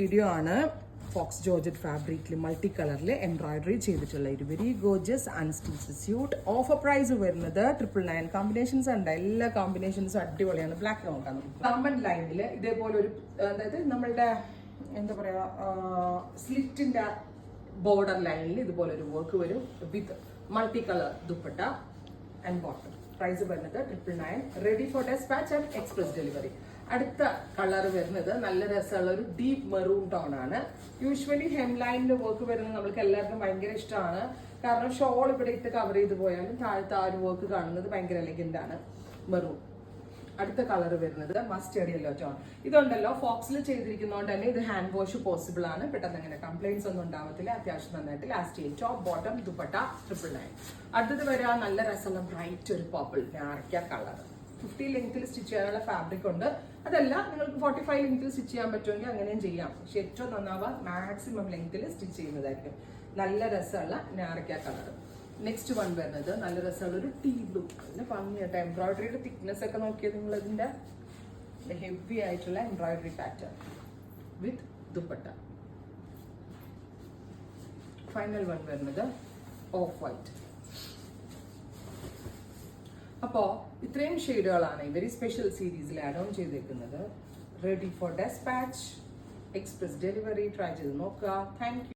Video ആണ് faux georgette ഫാബ്രിക്കിൽ multi കളറിൽ എംബ്രോയിഡറി ചെയ്തിട്ടുള്ള ഒരു very gorgeous unstitch suit. Offer price വരുന്നത് 999. കോമ്പിനേഷൻസ് ഉണ്ട്, എല്ലാ കോമ്പിനേഷൻസും അടിപൊളിയാണ്. ബ്ലാക്ക് നോക്കാം. ഗവൺമെന്റ് ലൈനിൽ ഇതേപോലെ ഒരു, അതായത് നമ്മളുടെ എന്താ പറയാ, സ്ലിറ്റിന്റെ ബോർഡർ ലൈനിൽ ഇതുപോലെ ഒരു വർക്ക് വരും with multi colour dupatta and bottom. Price വരുന്നത് 999. Ready for despatch and express delivery. അടുത്ത കളർ വരുന്നത് നല്ല രസമുള്ള ഒരു ഡീപ്പ് മെറൂൺ ടോൺ ആണ്. യൂഷ്വലി ഹെം ലൈനിന്റെ വർക്ക് വരുന്നത് നമ്മൾക്ക് എല്ലാവർക്കും ഭയങ്കര ഇഷ്ടമാണ്. കാരണം ഷോൾ ഇവിടെ ഇട്ട് കവർ ചെയ്ത് പോയാലും താഴത്തെ ആ ഒരു വർക്ക് കാണുന്നത് ഭയങ്കര എലഗന്റ് ആണ്. മെറൂൺ. അടുത്ത കളർ വരുന്നത് മസ്റ്റേർഡ് യെല്ലോ ടോൺ. ഇതുണ്ടല്ലോ ഫോക്സിൽ ചെയ്തിരിക്കുന്നതുകൊണ്ട് തന്നെ ഇത് ഹാൻഡ് വാഷ് പോസിബിൾ ആണ്. പെട്ടെന്ന് അങ്ങനെ കംപ്ലൈന്റ്സ് ഒന്നും ഉണ്ടാവത്തില്ല. അത്യാവശ്യം നന്നായിട്ട് ലാസ്റ്റ് ചെയ്യും. Top bottom dupatta 999. അടുത്തത് വരാ നല്ല രസമുള്ള ബ്രൈറ്റ് ഒരു പർപ്പിൾ ഞാറക്ക കളർ. 50 ലെങ്ത്തിൽ സ്റ്റിച്ച് ചെയ്യാനുള്ള ഫാബ്രിക് ഉണ്ട്. അതല്ല നിങ്ങൾക്ക് 45 ലെങ്ത്തിൽ സ്റ്റിച്ച് ചെയ്യാൻ പറ്റുമെങ്കിൽ അങ്ങനെയും ചെയ്യാം. പക്ഷെ ഏറ്റവും നന്നാവുക മാക്സിമം ലെങ്ത്തിൽ സ്റ്റിച്ച് ചെയ്യുന്നതായിരിക്കും. നല്ല രസമുള്ള ഞാറക്ക കളർ. നെക്സ്റ്റ് വൺ വരുന്നത് നല്ല രസമുള്ള ഒരു ടീ ബ്ലൂ. പിന്നെ ഭംഗിയായിട്ട് എംബ്രോയിഡറിയുടെ തിക്നെസ് ഒക്കെ നോക്കിയാൽ നിങ്ങൾ ഇതിന്റെ ഹെവി ആയിട്ടുള്ള embroidery pattern with dupatta. Final one വരുന്നത് ഓഫ് വൈറ്റ്. അപ്പോ ഇത്രയും ഷെയ്ഡുകളാണ് ഈ വെരി സ്പെഷ്യൽ സീരീസിൽ ആഡ് ഓൺ ചെയ്തേക്കുന്നത്. Ready for despatch, express delivery. Try ചെയ്ത് നോക്കുക. Thank U.